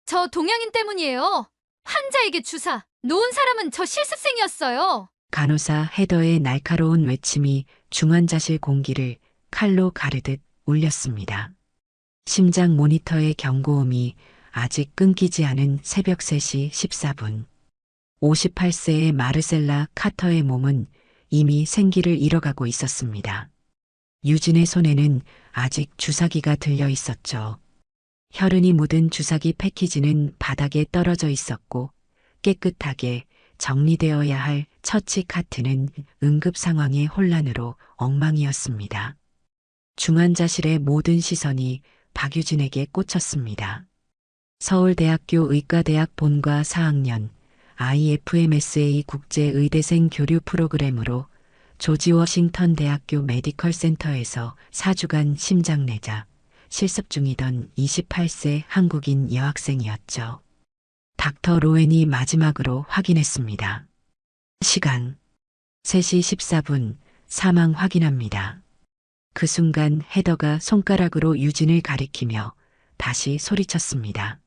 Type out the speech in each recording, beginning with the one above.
저 동양인 때문이에요. 환자에게 주사 놓은 사람은 저 실습생이었어요. 간호사 헤더의 날카로운 외침이 중환자실 공기를 칼로 가르듯 울렸습니다. 심장 모니터의 경고음이 아직 끊기지 않은 새벽 3시 14분. 58세의 마르셀라 카터의 몸은 이미 생기를 잃어가고 있었습니다. 유진의 손에는 아직 주사기가 들려 있었죠. 혈흔이 묻은 주사기 패키지는 바닥에 떨어져 있었고 깨끗하게 정리되어야 할 처치 카트는 응급 상황의 혼란으로 엉망이었습니다. 중환자실의 모든 시선이 박유진에게 꽂혔습니다. 서울대학교 의과대학 본과 4학년 IFMSA 국제의대생 교류 프로그램으로 조지 워싱턴 대학교 메디컬 센터에서 4주간 심장내자 실습 중이던 28세 한국인 여학생이었죠. 닥터 로웬이 마지막으로 확인했습니다. 시간 3시 14분 사망 확인합니다. 그 순간 헤더가 손가락으로 유진을 가리키며 다시 소리쳤습니다.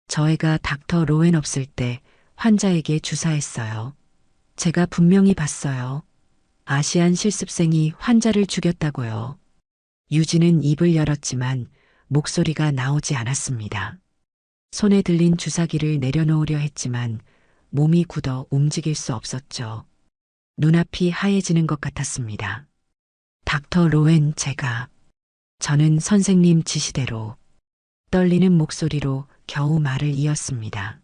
저희가 닥터 로웬 없을 때 환자에게 주사했어요. 제가 분명히 봤어요. 아시안 실습생이 환자를 죽였다고요. 유진은 입을 열었지만 목소리가 나오지 않았습니다. 손에 들린 주사기를 내려놓으려 했지만 몸이 굳어 움직일 수 없었죠. 눈앞이 하얘지는 것 같았습니다. 닥터 로웬 저는 선생님 지시대로 떨리는 목소리로 겨우 말을 이었습니다.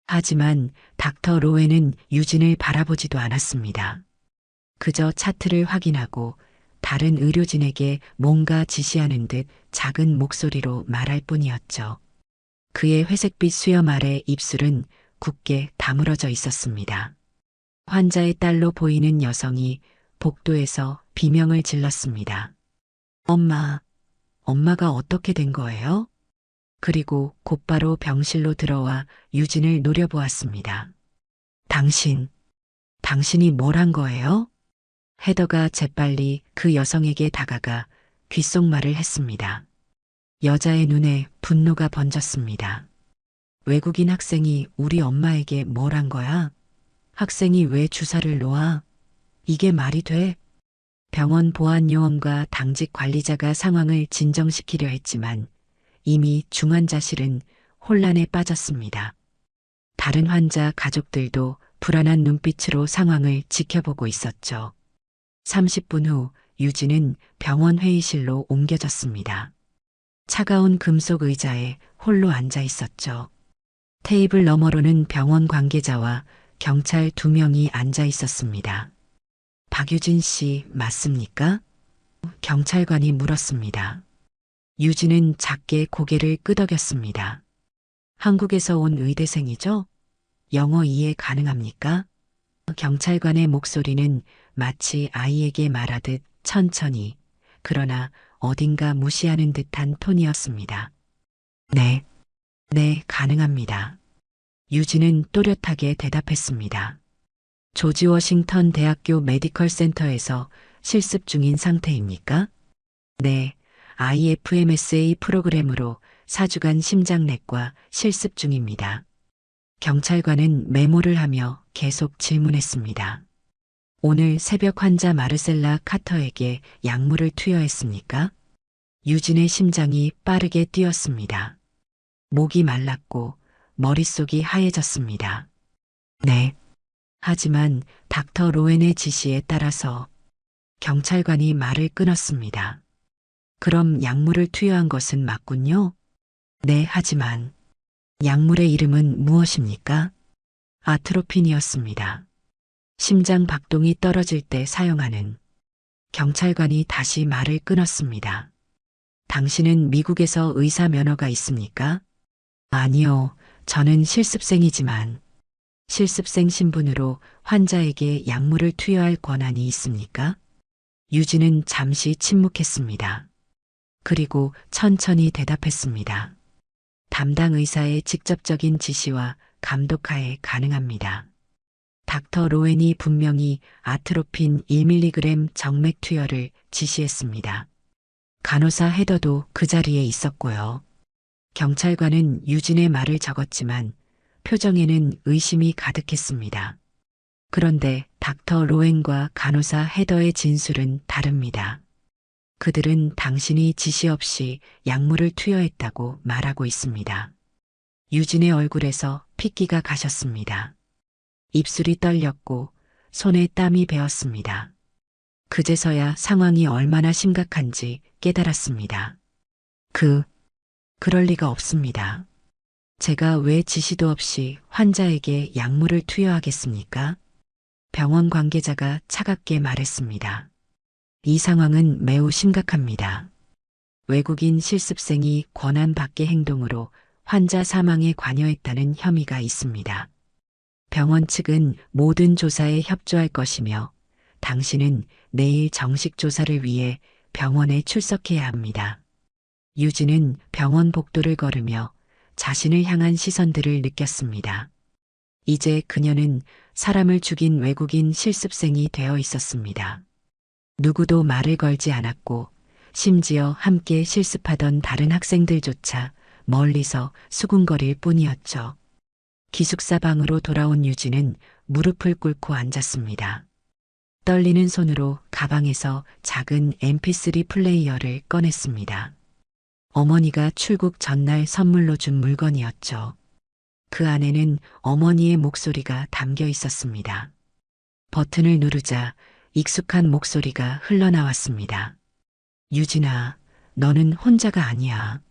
하지만 닥터 로웬은 유진을 바라보지도 않았습니다. 그저 차트를 확인하고 다른 의료진에게 뭔가 지시하는 듯 작은 목소리로 말할 뿐이었죠. 그의 회색빛 수염 아래 입술은 굳게 다물어져 있었습니다. 환자의 딸로 보이는 여성이 복도에서 비명을 질렀습니다. 엄마가 어떻게 된 거예요? 그리고 곧바로 병실로 들어와 유진을 노려보았습니다. 당신이 뭘 한 거예요? 헤더가 재빨리 그 여성에게 다가가 귓속말을 했습니다. 여자의 눈에 분노가 번졌습니다. 외국인 학생이 우리 엄마에게 뭘 한 거야? 학생이 왜 주사를 놓아? 이게 말이 돼? 병원 보안요원과 당직 관리자가 상황을 진정시키려 했지만 이미 중환자실은 혼란에 빠졌습니다. 다른 환자 가족들도 불안한 눈빛으로 상황을 지켜보고 있었죠. 30분 후 유진은 병원 회의실로 옮겨졌습니다. 차가운 금속 의자에 홀로 앉아 있었죠. 테이블 너머로는 병원 관계자와 경찰 2명이 앉아 있었습니다. 박유진 씨 맞습니까? 경찰관이 물었습니다. 유진은 작게 고개를 끄덕였습니다. 한국에서 온 의대생이죠? 영어 이해 가능합니까? 경찰관의 목소리는 마치 아이에게 말하듯 천천히, 그러나 어딘가 무시하는 듯한 톤이었습니다. 네, 가능합니다. 유진은 또렷하게 대답했습니다. 조지 워싱턴 대학교 메디컬 센터에서 실습 중인 상태입니까? 네, IFMSA 프로그램으로 4주간 심장내과 실습 중입니다. 경찰관은 메모를 하며 계속 질문했습니다. 오늘 새벽 환자 마르셀라 카터에게 약물을 투여했습니까? 유진의 심장이 빠르게 뛰었습니다. 목이 말랐고 머릿속이 하얘졌습니다. 네. 하지만 닥터 로웬의 지시에 따라서 경찰관이 말을 끊었습니다. 그럼 약물을 투여한 것은 맞군요? 네, 하지만 약물의 이름은 무엇입니까? 아트로핀이었습니다. 심장 박동이 떨어질 때 사용하는. 경찰관이 다시 말을 끊었습니다. 당신은 미국에서 의사 면허가 있습니까? 아니요, 저는 실습생이지만 실습생 신분으로 환자에게 약물을 투여할 권한이 있습니까? 유진은 잠시 침묵했습니다. 그리고 천천히 대답했습니다. 담당 의사의 직접적인 지시와 감독하에 가능합니다. 닥터 로웬이 분명히 아트로핀 1mg 정맥 투여를 지시했습니다. 간호사 헤더도 그 자리에 있었고요. 경찰관은 유진의 말을 적었지만 표정에는 의심이 가득했습니다. 그런데 닥터 로엔과 간호사 헤더의 진술은 다릅니다. 그들은 당신이 지시 없이 약물을 투여했다고 말하고 있습니다. 유진의 얼굴에서 핏기가 가셨습니다. 입술이 떨렸고 손에 땀이 배었습니다. 그제서야 상황이 얼마나 심각한지 깨달았습니다. 그럴 리가 없습니다. 제가 왜 지시도 없이 환자에게 약물을 투여하겠습니까? 병원 관계자가 차갑게 말했습니다. 이 상황은 매우 심각합니다. 외국인 실습생이 권한 밖의 행동으로 환자 사망에 관여했다는 혐의가 있습니다. 병원 측은 모든 조사에 협조할 것이며 당신은 내일 정식 조사를 위해 병원에 출석해야 합니다. 유진은 병원 복도를 걸으며 자신을 향한 시선들을 느꼈습니다. 이제 그녀는 사람을 죽인 외국인 실습생이 되어 있었습니다. 누구도 말을 걸지 않았고 심지어 함께 실습하던 다른 학생들조차 멀리서 수군거릴 뿐이었죠. 기숙사 방으로 돌아온 유진은 무릎을 꿇고 앉았습니다. 떨리는 손으로 가방에서 작은 MP3 플레이어를 꺼냈습니다. 어머니가 출국 전날 선물로 준 물건이었죠. 그 안에는 어머니의 목소리가 담겨 있었습니다. 버튼을 누르자 익숙한 목소리가 흘러나왔습니다. 유진아, 너는 혼자가 아니야.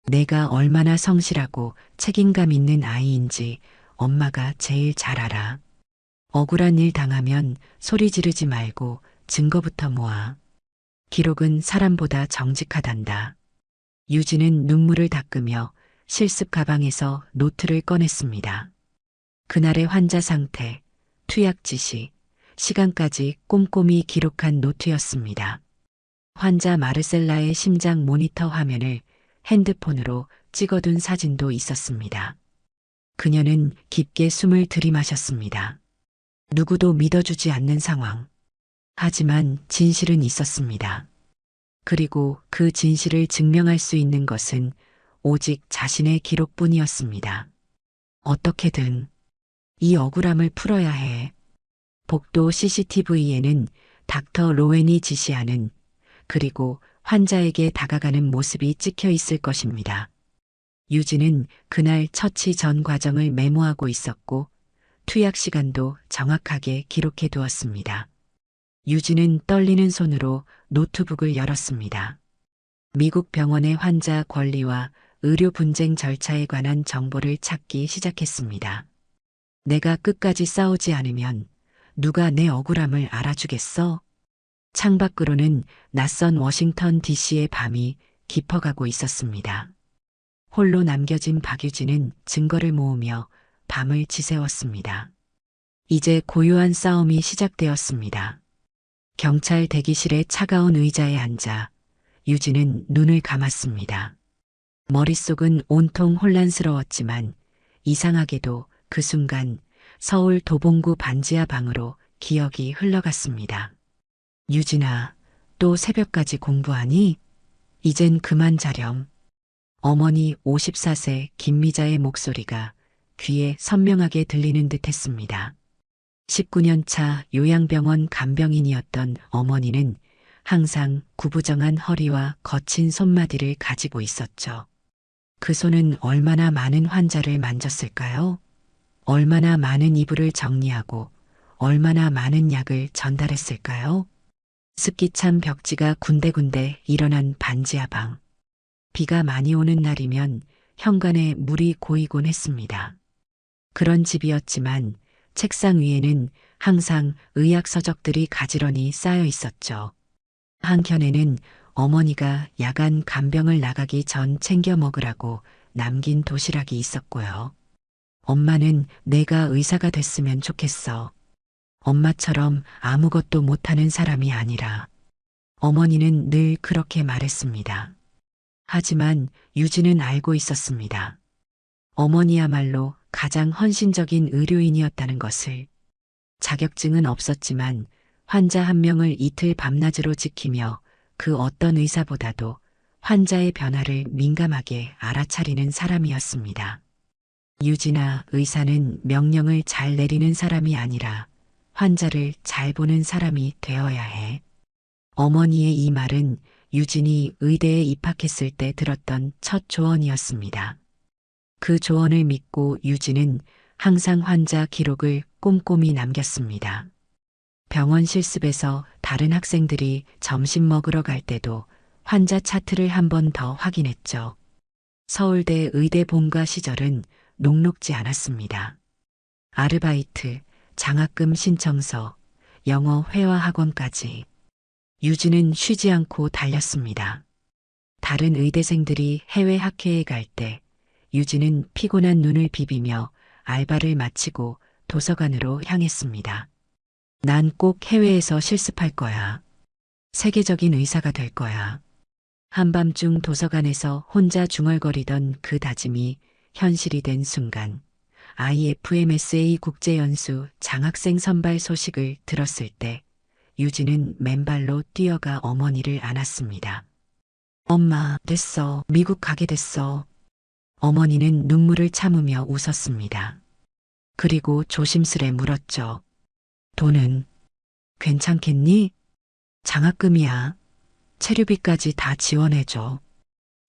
내가 얼마나 성실하고 책임감 있는 아이인지 엄마가 제일 잘 알아. 억울한 일 당하면 소리 지르지 말고 증거부터 모아. 기록은 사람보다 정직하단다. 유진은 눈물을 닦으며 실습 가방에서 노트를 꺼냈습니다. 그날의 환자 상태, 투약 지시, 시간까지 꼼꼼히 기록한 노트였습니다. 환자 마르셀라의 심장 모니터 화면을 핸드폰으로 찍어둔 사진도 있었습니다. 그녀는 깊게 숨을 들이마셨습니다. 누구도 믿어주지 않는 상황. 하지만 진실은 있었습니다. 그리고 그 진실을 증명할 수 있는 것은 오직 자신의 기록뿐이었습니다. 어떻게든 이 억울함을 풀어야 해. 복도 CCTV에는 닥터 로웬이 지시하는 그리고 환자에게 다가가는 모습이 찍혀 있을 것입니다. 유진은 그날 처치 전 과정을 메모하고 있었고 투약 시간도 정확하게 기록해 두었습니다. 유진은 떨리는 손으로 노트북을 열었습니다. 미국 병원의 환자 권리와 의료 분쟁 절차에 관한 정보를 찾기 시작했습니다. 내가 끝까지 싸우지 않으면 누가 내 억울함을 알아주겠어? 창밖으로는 낯선 워싱턴 DC의 밤이 깊어가고 있었습니다. 홀로 남겨진 박유진은 증거를 모으며 밤을 지새웠습니다. 이제 고요한 싸움이 시작되었습니다. 경찰 대기실의 차가운 의자에 앉아 유진은 눈을 감았습니다. 머릿속은 온통 혼란스러웠지만 이상하게도 그 순간 서울 도봉구 반지하 방으로 기억이 흘러갔습니다. 유진아, 또 새벽까지 공부하니? 이젠 그만 자렴. 어머니 54세 김미자의 목소리가 귀에 선명하게 들리는 듯 했습니다. 19년 차 요양병원 간병인이었던 어머니는 항상 구부정한 허리와 거친 손마디를 가지고 있었죠. 그 손은 얼마나 많은 환자를 만졌을까요? 얼마나 많은 이불을 정리하고 얼마나 많은 약을 전달했을까요? 습기 찬 벽지가 군데군데 일어난 반지하 방. 비가 많이 오는 날이면 현관에 물이 고이곤 했습니다. 그런 집이었지만 책상 위에는 항상 의학 서적들이 가지런히 쌓여 있었죠. 한켠에는 어머니가 야간 간병을 나가기 전 챙겨 먹으라고 남긴 도시락이 있었고요. 엄마는 내가 의사가 됐으면 좋겠어. 엄마처럼 아무것도 못하는 사람이 아니라. 어머니는 늘 그렇게 말했습니다. 하지만 유진은 알고 있었습니다. 어머니야말로 가장 헌신적인 의료인이었다는 것을. 자격증은 없었지만 환자 한 명을 이틀 밤낮으로 지키며 그 어떤 의사보다도 환자의 변화를 민감하게 알아차리는 사람이었습니다. 유진아, 의사는 명령을 잘 내리는 사람이 아니라 환자를 잘 보는 사람이 되어야 해. 어머니의 이 말은 유진이 의대에 입학했을 때 들었던 첫 조언이었습니다. 그 조언을 믿고 유진은 항상 환자 기록을 꼼꼼히 남겼습니다. 병원 실습에서 다른 학생들이 점심 먹으러 갈 때도 환자 차트를 한 번 더 확인했죠. 서울대 의대 본가 시절은 녹록지 않았습니다. 아르바이트, 장학금 신청서, 영어 회화 학원까지 유진은 쉬지 않고 달렸습니다. 다른 의대생들이 해외 학회에 갈 때 유진은 피곤한 눈을 비비며 알바를 마치고 도서관으로 향했습니다. 난 꼭 해외에서 실습할 거야. 세계적인 의사가 될 거야. 한밤중 도서관에서 혼자 중얼거리던 그 다짐이 현실이 된 순간 IFMSA 국제연수 장학생 선발 소식을 들었을 때 유진은 맨발로 뛰어가 어머니를 안았습니다. 엄마, 됐어. 미국 가게 됐어. 어머니는 눈물을 참으며 웃었습니다. 그리고 조심스레 물었죠. 돈은 괜찮겠니? 장학금이야. 체류비까지 다 지원해줘.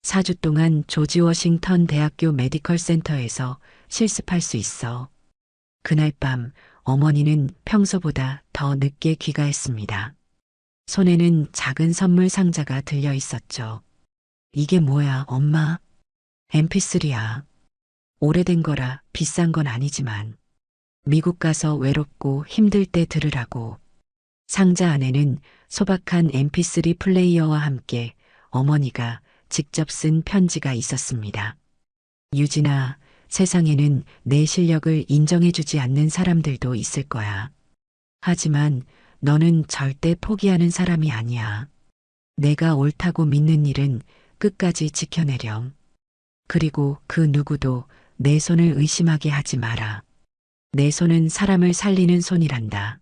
4주 동안 조지 워싱턴 대학교 메디컬 센터에서 실습할 수 있어. 그날 밤 어머니는 평소보다 더 늦게 귀가했습니다. 손에는 작은 선물 상자가 들려 있었죠. 이게 뭐야, 엄마? MP3야. 오래된 거라 비싼 건 아니지만 미국 가서 외롭고 힘들 때 들으라고. 상자 안에는 소박한 MP3 플레이어와 함께 어머니가 직접 쓴 편지가 있었습니다. 유진아, 세상에는 내 실력을 인정해주지 않는 사람들도 있을 거야. 하지만 너는 절대 포기하는 사람이 아니야. 내가 옳다고 믿는 일은 끝까지 지켜내렴. 그리고 그 누구도 내 손을 의심하게 하지 마라. 내 손은 사람을 살리는 손이란다.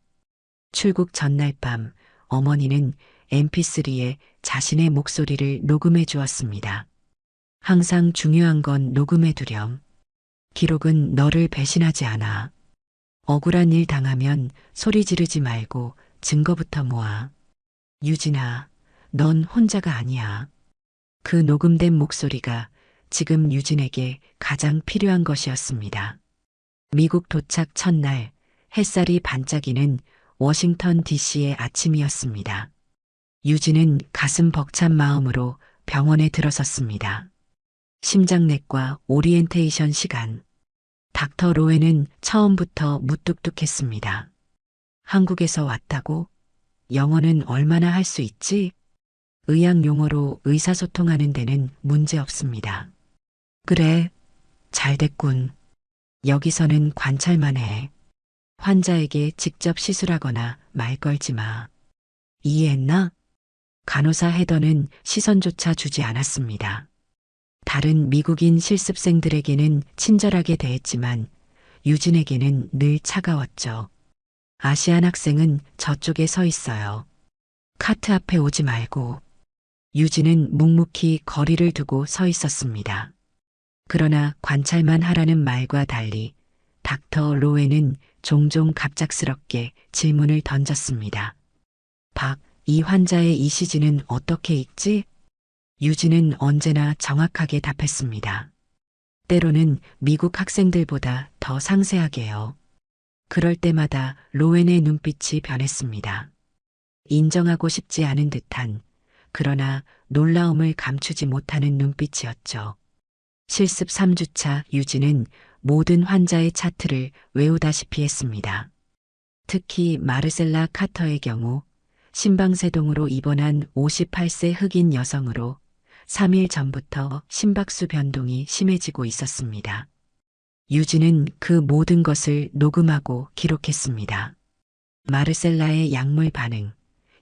출국 전날 밤 어머니는 MP3에 자신의 목소리를 녹음해 주었습니다. 항상 중요한 건 녹음해 두렴. 기록은 너를 배신하지 않아. 억울한 일 당하면 소리 지르지 말고 증거부터 모아. 유진아, 넌 혼자가 아니야. 그 녹음된 목소리가 지금 유진에게 가장 필요한 것이었습니다. 미국 도착 첫날 햇살이 반짝이는 워싱턴 DC의 아침이었습니다. 유진은 가슴 벅찬 마음으로 병원에 들어섰습니다. 심장내과 오리엔테이션 시간. 닥터 로에는 처음부터 무뚝뚝했습니다. 한국에서 왔다고? 영어는 얼마나 할 수 있지? 의학 용어로 의사소통하는 데는 문제 없습니다. 그래, 잘 됐군. 여기서는 관찰만 해. 환자에게 직접 시술하거나 말 걸지 마. 이해했나? 간호사 헤더는 시선조차 주지 않았습니다. 다른 미국인 실습생들에게는 친절하게 대했지만 유진에게는 늘 차가웠죠. 아시안 학생은 저쪽에 서 있어요. 카트 앞에 오지 말고. 유진은 묵묵히 거리를 두고 서 있었습니다. 그러나 관찰만 하라는 말과 달리 닥터 로에는 종종 갑작스럽게 질문을 던졌습니다. 이 환자의 ECG는 어떻게 읽지? 유진은 언제나 정확하게 답했습니다. 때로는 미국 학생들보다 더 상세하게요. 그럴 때마다 로엔의 눈빛이 변했습니다. 인정하고 싶지 않은 듯한, 그러나 놀라움을 감추지 못하는 눈빛이었죠. 실습 3주차 유진은 모든 환자의 차트를 외우다시피 했습니다. 특히 마르셀라 카터의 경우 심방세동으로 입원한 58세 흑인 여성으로 3일 전부터 심박수 변동이 심해지고 있었습니다. 유진은 그 모든 것을 녹음하고 기록했습니다. 마르셀라의 약물 반응,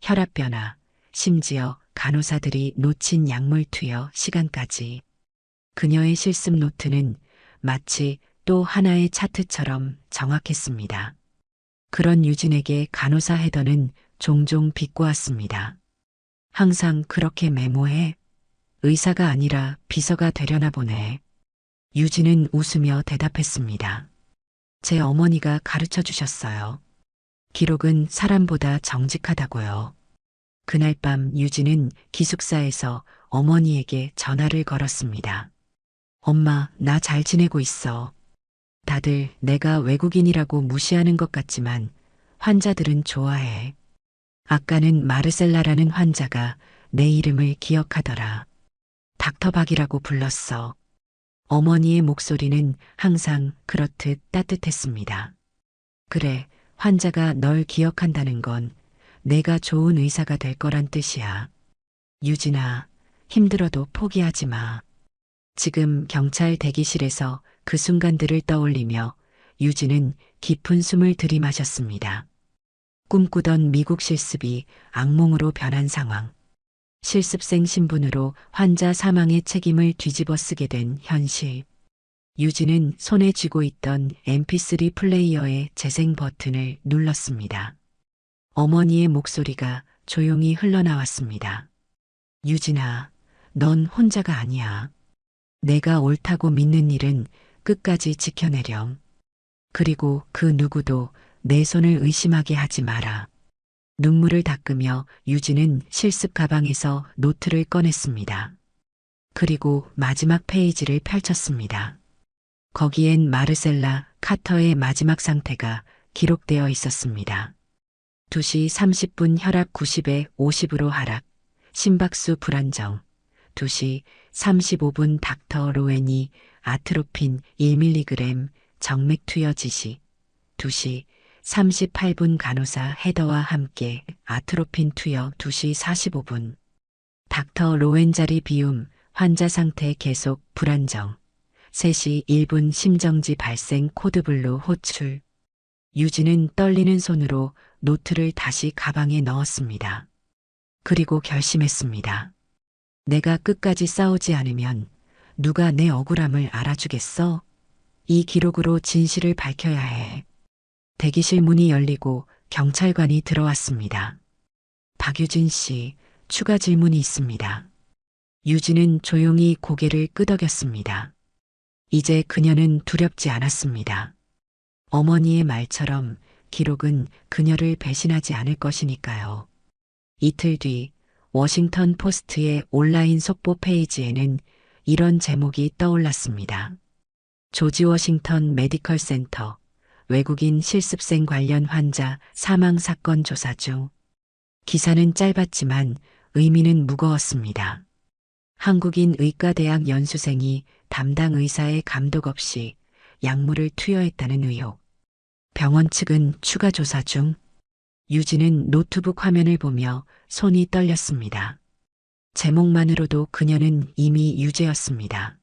혈압 변화, 심지어 간호사들이 놓친 약물 투여 시간까지. 그녀의 실습 노트는 마치 또 하나의 차트처럼 정확했습니다. 그런 유진에게 간호사 헤더는 종종 비꼬았습니다. 항상 그렇게 메모해. 의사가 아니라 비서가 되려나 보네. 유진은 웃으며 대답했습니다. 제 어머니가 가르쳐 주셨어요. 기록은 사람보다 정직하다고요. 그날 밤 유진은 기숙사에서 어머니에게 전화를 걸었습니다. 엄마, 나 잘 지내고 있어. 다들 내가 외국인이라고 무시하는 것 같지만 환자들은 좋아해. 아까는 마르셀라라는 환자가 내 이름을 기억하더라. 닥터박이라고 불렀어. 어머니의 목소리는 항상 그렇듯 따뜻했습니다. 그래, 환자가 널 기억한다는 건 내가 좋은 의사가 될 거란 뜻이야. 유진아, 힘들어도 포기하지 마. 지금 경찰 대기실에서 그 순간들을 떠올리며 유진은 깊은 숨을 들이마셨습니다. 꿈꾸던 미국 실습이 악몽으로 변한 상황. 실습생 신분으로 환자 사망의 책임을 뒤집어 쓰게 된 현실. 유진은 손에 쥐고 있던 mp3 플레이어의 재생 버튼을 눌렀습니다. 어머니의 목소리가 조용히 흘러나왔습니다. 유진아, 넌 혼자가 아니야. 내가 옳다고 믿는 일은 끝까지 지켜내렴. 그리고 그 누구도 내 손을 의심하게 하지 마라. 눈물을 닦으며 유진은 실습 가방에서 노트를 꺼냈습니다. 그리고 마지막 페이지를 펼쳤습니다. 거기엔 마르셀라 카터의 마지막 상태가 기록되어 있었습니다. 2시 30분 혈압 90에 50으로 하락, 심박수 불안정. 2시 35분 닥터 로웬이 아트로핀 1mg 정맥 투여 지시. 2시 38분 간호사 헤더와 함께 아트로핀 투여 2시 45분. 닥터 로웬 자리 비움, 환자 상태 계속 불안정. 3시 1분 심정지 발생 코드블루 호출. 유진은 떨리는 손으로 노트를 다시 가방에 넣었습니다. 그리고 결심했습니다. 내가 끝까지 싸우지 않으면 누가 내 억울함을 알아주겠어? 이 기록으로 진실을 밝혀야 해. 대기실 문이 열리고 경찰관이 들어왔습니다. 박유진 씨, 추가 질문이 있습니다. 유진은 조용히 고개를 끄덕였습니다. 이제 그녀는 두렵지 않았습니다. 어머니의 말처럼 기록은 그녀를 배신하지 않을 것이니까요. 이틀 뒤 워싱턴 포스트의 온라인 속보 페이지에는 이런 제목이 떠올랐습니다. 조지 워싱턴 메디컬 센터 외국인 실습생 관련 환자 사망 사건 조사 중. 기사는 짧았지만 의미는 무거웠습니다. 한국인 의과대학 연수생이 담당 의사의 감독 없이 약물을 투여했다는 의혹. 병원 측은 추가 조사 중. 유진은 노트북 화면을 보며 손이 떨렸습니다. 제목만으로도 그녀는 이미 유죄였습니다.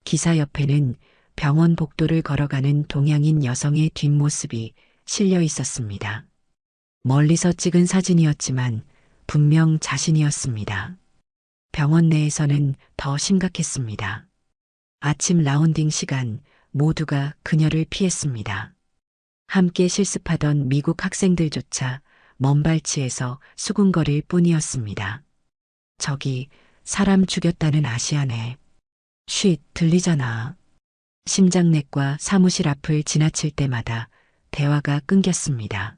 기사 옆에는 병원 복도를 걸어가는 동양인 여성의 뒷모습이 실려 있었습니다. 멀리서 찍은 사진이었지만 분명 자신이었습니다. 병원 내에서는 더 심각했습니다. 아침 라운딩 시간 모두가 그녀를 피했습니다. 함께 실습하던 미국 학생들조차 먼 발치에서 수군거릴 뿐이었습니다. 저기 사람 죽였다는 아시아네. 쉿, 들리잖아. 심장내과 사무실 앞을 지나칠 때마다 대화가 끊겼습니다.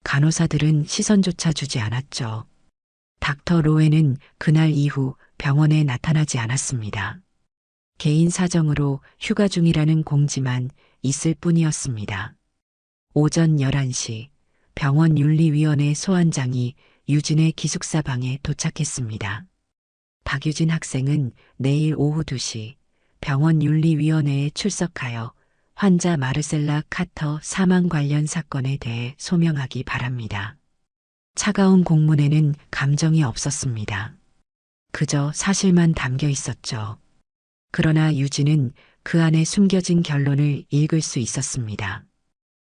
간호사들은 시선조차 주지 않았죠. 닥터 로웬은 그날 이후 병원에 나타나지 않았습니다. 개인 사정으로 휴가 중이라는 공지만 있을 뿐이었습니다. 오전 11시 병원 윤리위원회 소환장이 유진의 기숙사 방에 도착했습니다. 박유진 학생은 내일 오후 2시 병원 윤리위원회에 출석하여 환자 마르셀라 카터 사망 관련 사건에 대해 소명하기 바랍니다. 차가운 공문에는 감정이 없었습니다. 그저 사실만 담겨 있었죠. 그러나 유진은 그 안에 숨겨진 결론을 읽을 수 있었습니다.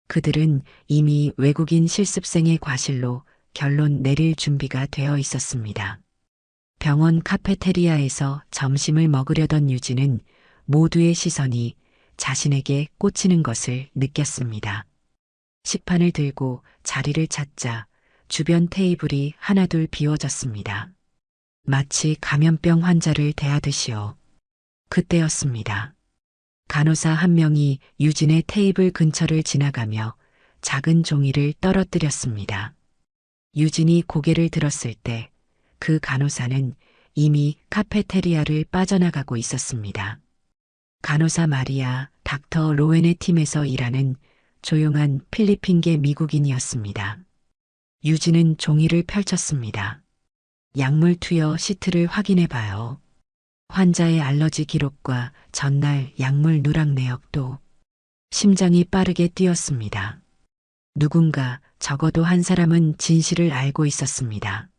그들은 이미 외국인 실습생의 과실로 결론 내릴 준비가 되어 있었습니다. 병원 카페테리아에서 점심을 먹으려던 유진은 모두의 시선이 자신에게 꽂히는 것을 느꼈습니다. 식판을 들고 자리를 찾자 주변 테이블이 하나둘 비워졌습니다. 마치 감염병 환자를 대하듯이요. 그때였습니다. 간호사 한 명이 유진의 테이블 근처를 지나가며 작은 종이를 떨어뜨렸습니다. 유진이 고개를 들었을 때 그 간호사는 이미 카페테리아를 빠져나가고 있었습니다. 간호사 마리아, 닥터 로웬의 팀에서 일하는 조용한 필리핀계 미국인이었습니다. 유진은 종이를 펼쳤습니다. 약물 투여 시트를 확인해 봐요. 환자의 알러지 기록과 전날 약물 누락 내역도. 심장이 빠르게 뛰었습니다. 누군가, 적어도 한 사람은 진실을 알고 있었습니다.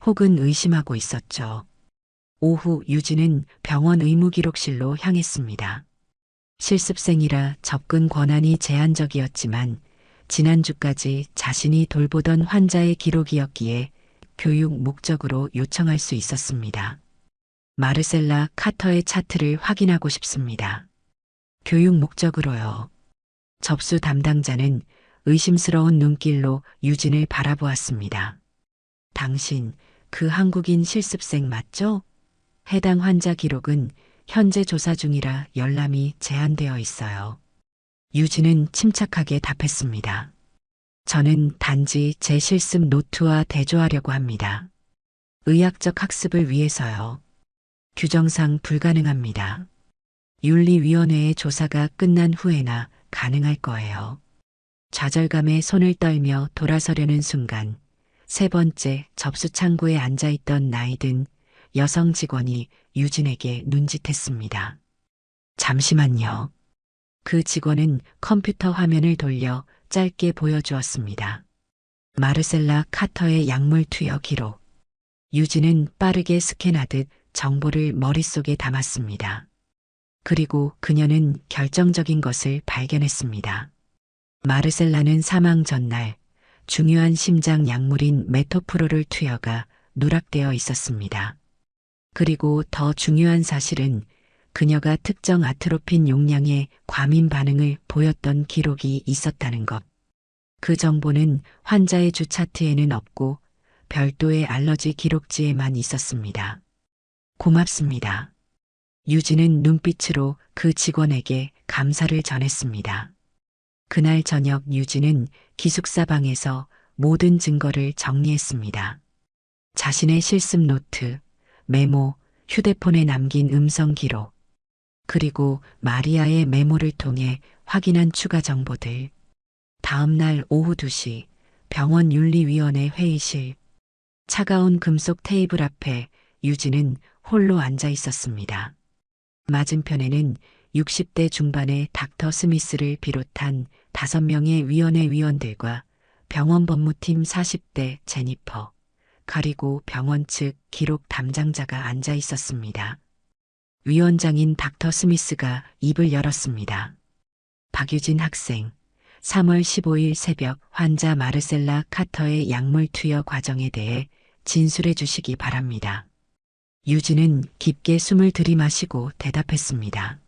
혹은 의심하고 있었죠. 오후 유진은 병원 의무기록실로 향했습니다. 실습생이라 접근 권한이 제한적이었지만 지난주까지 자신이 돌보던 환자의 기록이었기에 교육 목적으로 요청할 수 있었습니다. 마르셀라 카터의 차트를 확인하고 싶습니다. 교육 목적으로요. 접수 담당자는 의심스러운 눈길로 유진을 바라보았습니다. 당신, 그 한국인 실습생 맞죠? 해당 환자 기록은 현재 조사 중이라 열람이 제한되어 있어요. 유진은 침착하게 답했습니다. 저는 단지 제 실습 노트와 대조하려고 합니다. 의학적 학습을 위해서요. 규정상 불가능합니다. 윤리위원회의 조사가 끝난 후에나 가능할 거예요. 좌절감에 손을 떨며 돌아서려는 순간 세 번째 접수 창구에 앉아있던 나이든 여성 직원이 유진에게 눈짓했습니다. 잠시만요. 그 직원은 컴퓨터 화면을 돌려 짧게 보여주었습니다. 마르셀라 카터의 약물 투여 기록. 유진은 빠르게 스캔하듯 정보를 머릿속에 담았습니다. 그리고 그녀는 결정적인 것을 발견했습니다. 마르셀라는 사망 전날 중요한 심장 약물인 메토프로를 투여가 누락되어 있었습니다. 그리고 더 중요한 사실은 그녀가 특정 아트로핀 용량의 과민 반응을 보였던 기록이 있었다는 것. 그 정보는 환자의 주 차트에는 없고 별도의 알러지 기록지에만 있었습니다. 고맙습니다. 유진은 눈빛으로 그 직원에게 감사를 전했습니다. 그날 저녁 유진은 기숙사 방에서 모든 증거를 정리했습니다. 자신의 실습 노트, 메모, 휴대폰에 남긴 음성 기록, 그리고 마리아의 메모를 통해 확인한 추가 정보들. 다음 날 오후 2시 병원 윤리위원회 회의실. 차가운 금속 테이블 앞에 유진은 홀로 앉아 있었습니다. 맞은편에는 60대 중반의 닥터 스미스를 비롯한 5명의 위원회 위원들과 병원 법무팀 40대 제니퍼, 그리고 병원 측 기록 담당자가 앉아 있었습니다. 위원장인 닥터 스미스가 입을 열었습니다. 박유진 학생, 3월 15일 새벽 환자 마르셀라 카터의 약물 투여 과정에 대해 진술해 주시기 바랍니다. 유진은 깊게 숨을 들이마시고 대답했습니다.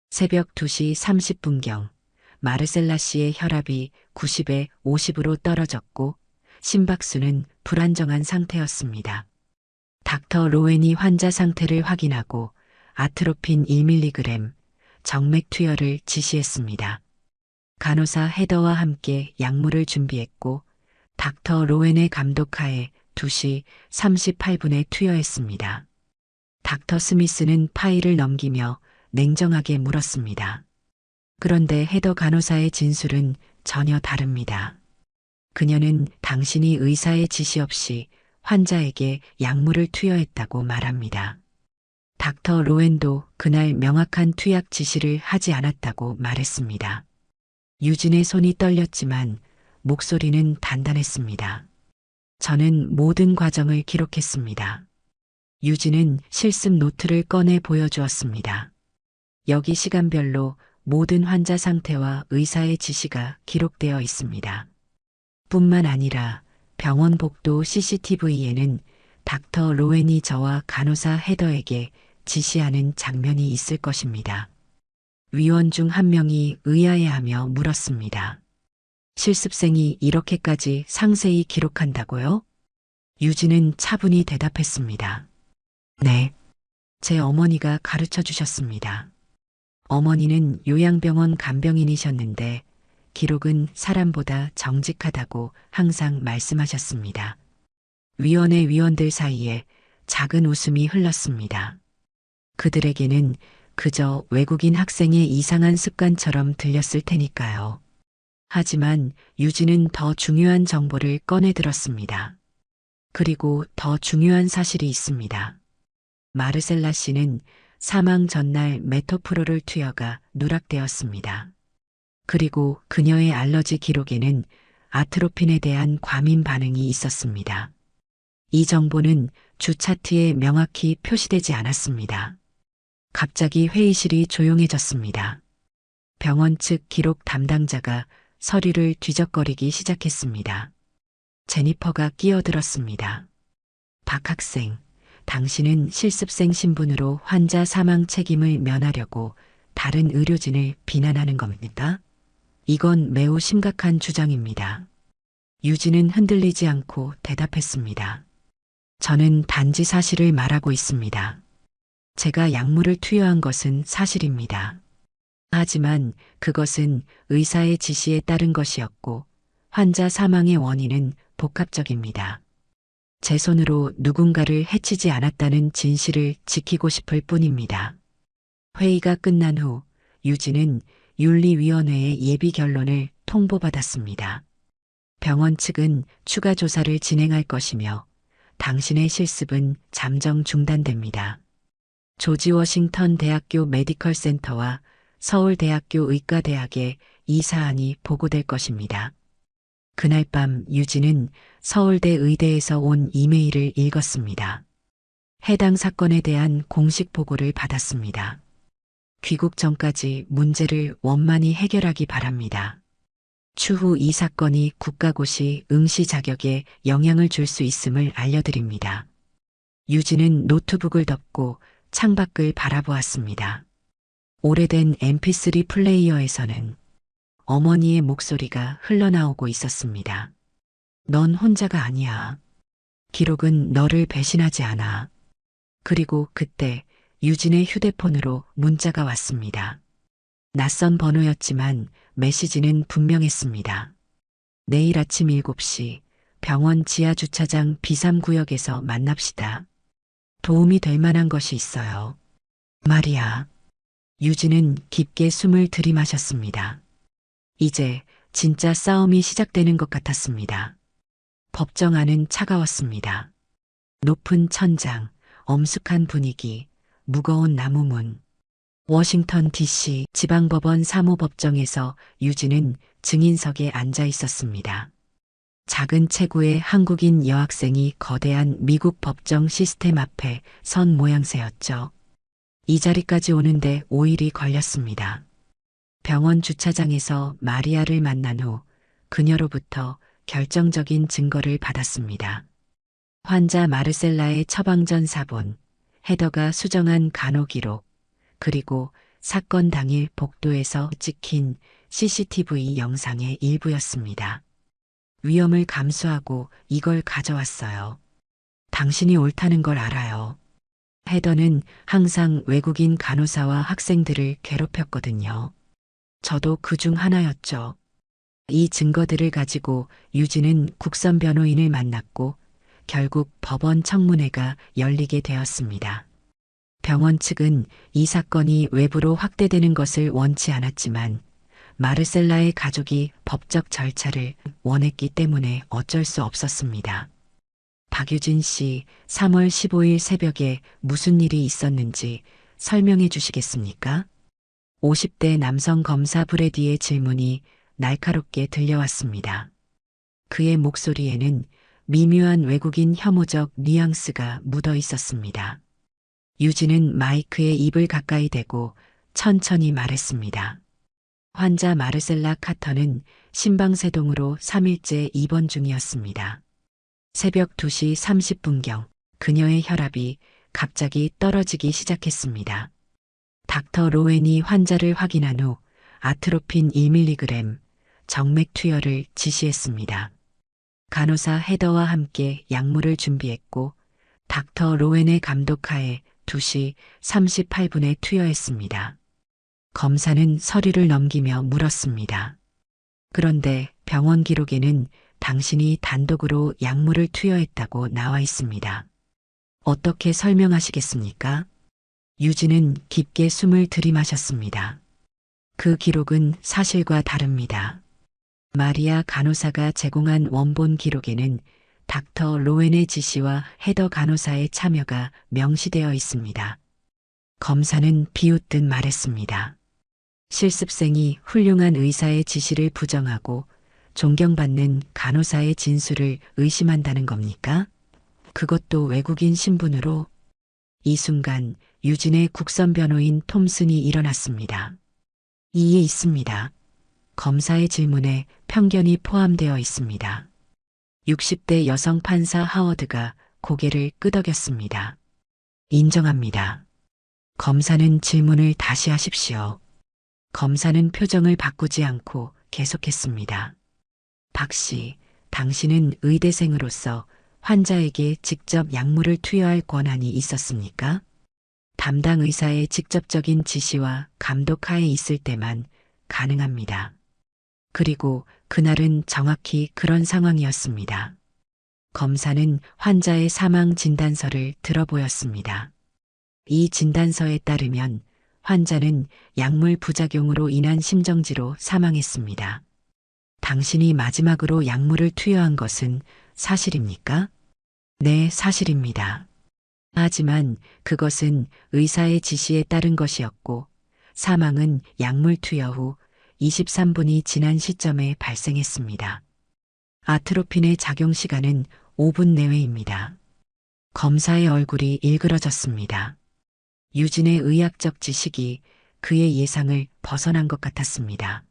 새벽 2시 30분경 마르셀라 씨의 혈압이 90에 50으로 떨어졌고 심박수는 불안정한 상태였습니다. 닥터 로웬이 환자 상태를 확인하고 아트로핀 1mg, 정맥 투여를 지시했습니다. 간호사 헤더와 함께 약물을 준비했고 닥터 로웬의 감독하에 2시 38분에 투여했습니다. 닥터 스미스는 파일을 넘기며 냉정하게 물었습니다. 그런데 헤더 간호사의 진술은 전혀 다릅니다. 그녀는 당신이 의사의 지시 없이 환자에게 약물을 투여했다고 말합니다. 닥터 로웬도 그날 명확한 투약 지시를 하지 않았다고 말했습니다. 유진의 손이 떨렸지만 목소리는 단단했습니다. 저는 모든 과정을 기록했습니다. 유진은 실습 노트를 꺼내 보여주었습니다. 여기 시간별로 모든 환자 상태와 의사의 지시가 기록되어 있습니다. 뿐만 아니라 병원 복도 CCTV에는 닥터 로웬이 저와 간호사 헤더에게 지시하는 장면이 있을 것입니다. 위원 중 한 명이 의아해하며 물었습니다. 실습생이 이렇게까지 상세히 기록한다고요? 유진은 차분히 대답했습니다. 네, 제 어머니가 가르쳐 주셨습니다. 어머니는 요양병원 간병인이셨는데 기록은 사람보다 정직하다고 항상 말씀하셨습니다. 위원회 위원들 사이에 작은 웃음이 흘렀습니다. 그들에게는 그저 외국인 학생의 이상한 습관처럼 들렸을 테니까요. 하지만 유진은 더 중요한 정보를 꺼내 들었습니다. 그리고 더 중요한 사실이 있습니다. 마르셀라 씨는 사망 전날 메토프로를 투여가 누락되었습니다. 그리고 그녀의 알러지 기록에는 아트로핀에 대한 과민 반응이 있었습니다. 이 정보는 주 차트에 명확히 표시되지 않았습니다. 갑자기 회의실이 조용해졌습니다. 병원 측 기록 담당자가 서류를 뒤적거리기 시작했습니다. 제니퍼가 끼어들었습니다. 박 학생, 당신은 실습생 신분으로 환자 사망 책임을 면하려고 다른 의료진을 비난하는 겁니까? 이건 매우 심각한 주장입니다. 유진은 흔들리지 않고 대답했습니다. 저는 단지 사실을 말하고 있습니다. 제가 약물을 투여한 것은 사실입니다. 하지만 그것은 의사의 지시에 따른 것이었고 환자 사망의 원인은 복합적입니다. 제 손으로 누군가를 해치지 않았다는 진실을 지키고 싶을 뿐입니다. 회의가 끝난 후 유진은 윤리위원회의 예비 결론을 통보받았습니다. 병원 측은 추가 조사를 진행할 것이며 당신의 실습은 잠정 중단됩니다. 조지 워싱턴 대학교 메디컬 센터와 서울대학교 의과대학에 이 사안이 보고될 것입니다. 그날 밤 유진은 서울대 의대에서 온 이메일을 읽었습니다. 해당 사건에 대한 공식 보고를 받았습니다. 귀국 전까지 문제를 원만히 해결하기 바랍니다. 추후 이 사건이 국가고시 응시 자격에 영향을 줄 수 있음을 알려드립니다. 유진은 노트북을 덮고 창밖을 바라보았습니다. 오래된 mp3 플레이어에서는 어머니의 목소리가 흘러나오고 있었습니다. 넌 혼자가 아니야. 기록은 너를 배신하지 않아. 그리고 그때 유진의 휴대폰으로 문자가 왔습니다. 낯선 번호였지만 메시지는 분명했습니다. 내일 아침 7시 병원 지하 주차장 B3구역에서 만납시다. 도움이 될 만한 것이 있어요. 마리아. 유진은 깊게 숨을 들이마셨습니다. 이제 진짜 싸움이 시작되는 것 같았습니다. 법정 안은 차가웠습니다. 높은 천장, 엄숙한 분위기, 무거운 나무문. 워싱턴 DC 지방법원 사무법정에서 유진은 증인석에 앉아 있었습니다. 작은 체구의 한국인 여학생이 거대한 미국 법정 시스템 앞에 선 모양새였죠. 이 자리까지 오는데 5일이 걸렸습니다. 병원 주차장에서 마리아를 만난 후 그녀로부터 결정적인 증거를 받았습니다. 환자 마르셀라의 처방전 사본, 헤더가 수정한 간호 기록, 그리고 사건 당일 복도에서 찍힌 CCTV 영상의 일부였습니다. 위험을 감수하고 이걸 가져왔어요. 당신이 옳다는 걸 알아요. 헤더는 항상 외국인 간호사와 학생들을 괴롭혔거든요. 저도 그중 하나였죠. 이 증거들을 가지고 유진은 국선 변호인을 만났고 결국 법원 청문회가 열리게 되었습니다. 병원 측은 이 사건이 외부로 확대되는 것을 원치 않았지만 마르셀라의 가족이 법적 절차를 원했기 때문에 어쩔 수 없었습니다. 박유진 씨, 3월 15일 새벽에 무슨 일이 있었는지 설명해 주시겠습니까? 50대 남성 검사 브레디의 질문이 날카롭게 들려왔습니다. 그의 목소리에는 미묘한 외국인 혐오적 뉘앙스가 묻어 있었습니다. 유진은 마이크에 입을 가까이 대고 천천히 말했습니다. 환자 마르셀라 카터는 심방세동으로 3일째 입원 중이었습니다. 새벽 2시 30분경 그녀의 혈압이 갑자기 떨어지기 시작했습니다. 닥터 로웬이 환자를 확인한 후 아트로핀 1mg 정맥 투여를 지시했습니다. 간호사 헤더와 함께 약물을 준비했고 닥터 로웬의 감독하에 2시 38분에 투여했습니다. 검사는 서류를 넘기며 물었습니다. 그런데 병원 기록에는 당신이 단독으로 약물을 투여했다고 나와 있습니다. 어떻게 설명하시겠습니까? 유진은 깊게 숨을 들이마셨습니다. 그 기록은 사실과 다릅니다. 마리아 간호사가 제공한 원본 기록에는 닥터 로웬의 지시와 헤더 간호사의 참여가 명시되어 있습니다. 검사는 비웃듯 말했습니다. 실습생이 훌륭한 의사의 지시를 부정하고 존경받는 간호사의 진술을 의심한다는 겁니까? 그것도 외국인 신분으로. 이 순간 유진의 국선 변호인 톰슨이 일어났습니다. 이에 있습니다. 검사의 질문에 편견이 포함되어 있습니다. 60대 여성 판사 하워드가 고개를 끄덕였습니다. 인정합니다. 검사는 질문을 다시 하십시오. 검사는 표정을 바꾸지 않고 계속했습니다. 박 씨, 당신은 의대생으로서 환자에게 직접 약물을 투여할 권한이 있었습니까? 담당 의사의 직접적인 지시와 감독하에 있을 때만 가능합니다. 그리고 그날은 정확히 그런 상황이었습니다. 검사는 환자의 사망 진단서를 들어보였습니다. 이 진단서에 따르면 환자는 약물 부작용으로 인한 심정지로 사망했습니다. 당신이 마지막으로 약물을 투여한 것은 사실입니까? 네, 사실입니다. 하지만 그것은 의사의 지시에 따른 것이었고 사망은 약물 투여 후 23분이 지난 시점에 발생했습니다. 아트로핀의 작용 시간은 5분 내외입니다. 검사의 얼굴이 일그러졌습니다. 유진의 의학적 지식이 그의 예상을 벗어난 것 같았습니다.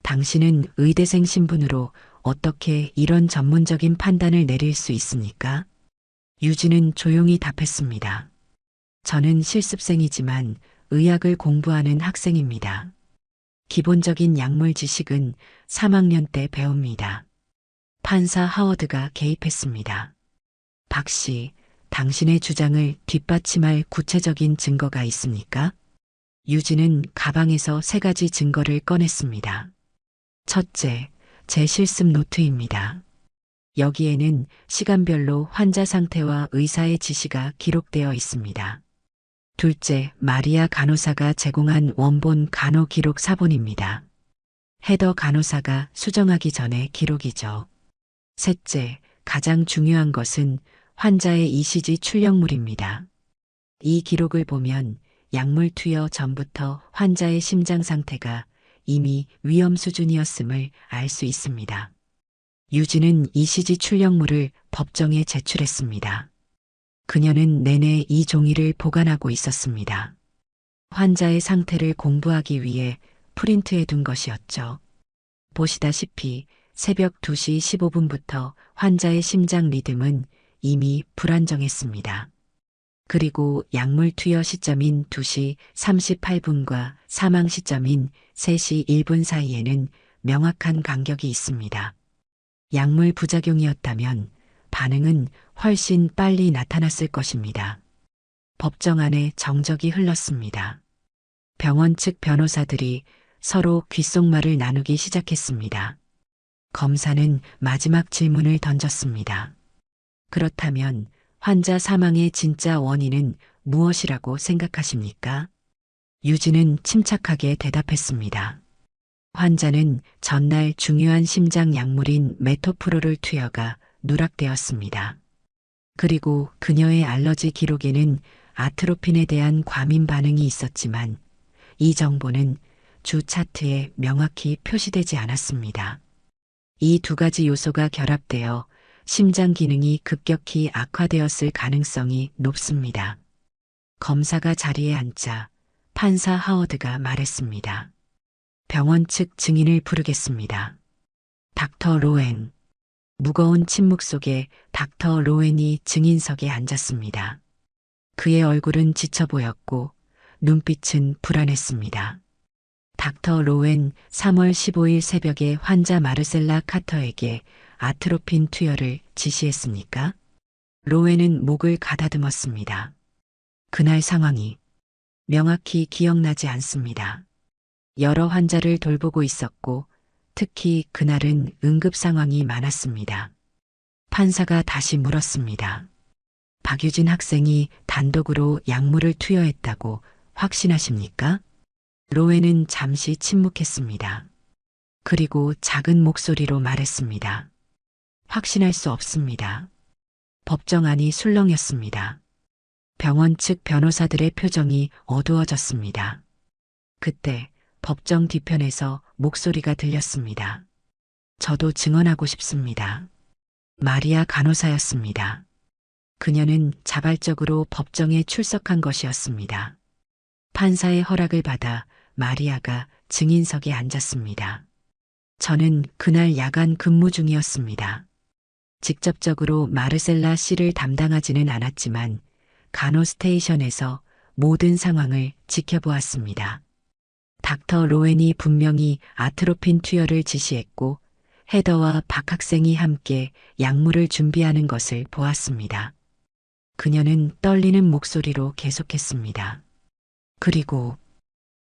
당신은 의대생 신분으로 어떻게 이런 전문적인 판단을 내릴 수 있습니까? 유진은 조용히 답했습니다. 저는 실습생이지만 의학을 공부하는 학생입니다. 기본적인 약물 지식은 3학년 때 배웁니다. 판사 하워드가 개입했습니다. 박 씨, 당신의 주장을 뒷받침할 구체적인 증거가 있습니까? 유진은 가방에서 3가지 증거를 꺼냈습니다. 첫째, 제 실습 노트입니다. 여기에는 시간별로 환자 상태와 의사의 지시가 기록되어 있습니다. 둘째, 마리아 간호사가 제공한 원본 간호 기록 사본입니다. 헤더 간호사가 수정하기 전의 기록이죠. 셋째, 가장 중요한 것은 환자의 ECG 출력물입니다. 이 기록을 보면 약물 투여 전부터 환자의 심장 상태가 이미 위험 수준이었음을 알 수 있습니다. 유진은 ECG 출력물을 법정에 제출했습니다. 그녀는 내내 이 종이를 보관하고 있었습니다. 환자의 상태를 공부하기 위해 프린트해 둔 것이었죠. 보시다시피 새벽 2시 15분부터 환자의 심장 리듬은 이미 불안정했습니다. 그리고 약물 투여 시점인 2시 38분과 사망 시점인 3시 1분 사이에는 명확한 간격이 있습니다. 약물 부작용이었다면 반응은 훨씬 빨리 나타났을 것입니다. 법정 안에 정적이 흘렀습니다. 병원 측 변호사들이 서로 귓속말을 나누기 시작했습니다. 검사는 마지막 질문을 던졌습니다. 그렇다면 환자 사망의 진짜 원인은 무엇이라고 생각하십니까? 유진은 침착하게 대답했습니다. 환자는 전날 중요한 심장 약물인 메토프로를 투여가 누락되었습니다. 그리고 그녀의 알러지 기록에는 아트로핀에 대한 과민 반응이 있었지만 이 정보는 주 차트에 명확히 표시되지 않았습니다. 이 2가지 요소가 결합되어 심장 기능이 급격히 악화되었을 가능성이 높습니다. 검사가 자리에 앉자 판사 하워드가 말했습니다. 병원 측 증인을 부르겠습니다. 닥터 로웬. 무거운 침묵 속에 닥터 로웬이 증인석에 앉았습니다. 그의 얼굴은 지쳐 보였고 눈빛은 불안했습니다. 닥터 로웬 3월 15일 새벽에 환자 마르셀라 카터에게 아트로핀 투여를 지시했습니까? 로에는 목을 가다듬었습니다. 그날 상황이 명확히 기억나지 않습니다. 여러 환자를 돌보고 있었고 특히 그날은 응급 상황이 많았습니다. 판사가 다시 물었습니다. 박유진 학생이 단독으로 약물을 투여했다고 확신하십니까? 로에는 잠시 침묵했습니다. 그리고 작은 목소리로 말했습니다. 확신할 수 없습니다. 법정안이 술렁였습니다. 병원 측 변호사들의 표정이 어두워졌습니다. 그때 법정 뒤편에서 목소리가 들렸습니다. 저도 증언하고 싶습니다. 마리아 간호사였습니다. 그녀는 자발적으로 법정에 출석한 것이었습니다. 판사의 허락을 받아 마리아가 증인석에 앉았습니다. 저는 그날 야간 근무 중이었습니다. 직접적으로 마르셀라 씨를 담당하지는 않았지만 간호 스테이션에서 모든 상황을 지켜보았습니다. 닥터 로웬이 분명히 아트로핀 투여를 지시했고 헤더와 박 학생이 함께 약물을 준비하는 것을 보았습니다. 그녀는 떨리는 목소리로 계속했습니다. 그리고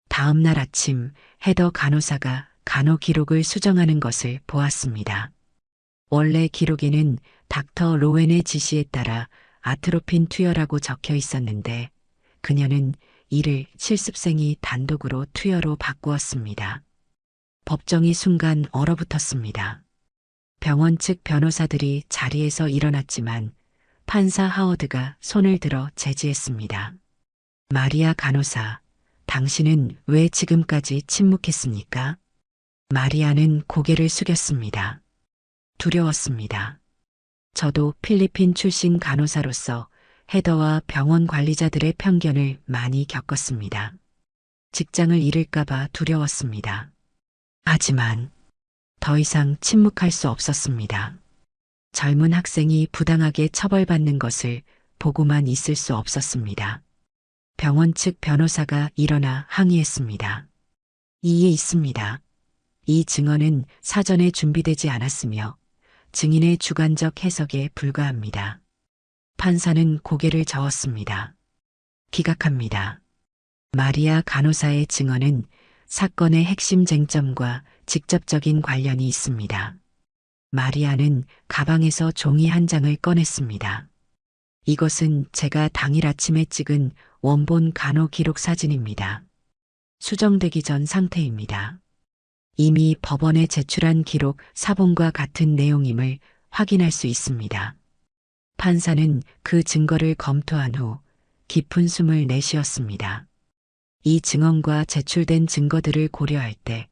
다음 날 아침 헤더 간호사가 간호 기록을 수정하는 것을 보았습니다. 원래 기록에는 닥터 로웬의 지시에 따라 아트로핀 투여라고 적혀 있었는데 그녀는 이를 실습생이 단독으로 투여로 바꾸었습니다. 법정이 순간 얼어붙었습니다. 병원 측 변호사들이 자리에서 일어났지만 판사 하워드가 손을 들어 제지했습니다. 마리아 간호사, 당신은 왜 지금까지 침묵했습니까? 마리아는 고개를 숙였습니다. 두려웠습니다. 저도 필리핀 출신 간호사로서 헤더와 병원 관리자들의 편견을 많이 겪었습니다. 직장을 잃을까봐 두려웠습니다. 하지만 더 이상 침묵할 수 없었습니다. 젊은 학생이 부당하게 처벌받는 것을 보고만 있을 수 없었습니다. 병원 측 변호사가 일어나 항의했습니다. 이에 있습니다. 이 증언은 사전에 준비되지 않았으며 증인의 주관적 해석에 불과합니다. 판사는 고개를 저었습니다. 기각합니다. 마리아 간호사의 증언은 사건의 핵심 쟁점과 직접적인 관련이 있습니다. 마리아는 가방에서 종이 한 장을 꺼냈습니다. 이것은 제가 당일 아침에 찍은 원본 간호 기록 사진입니다. 수정되기 전 상태입니다. 이미 법원에 제출한 기록 사본과 같은 내용임을 확인할 수 있습니다. 판사는 그 증거를 검토한 후 깊은 숨을 내쉬었습니다. 이 증언과 제출된 증거들을 고려할 때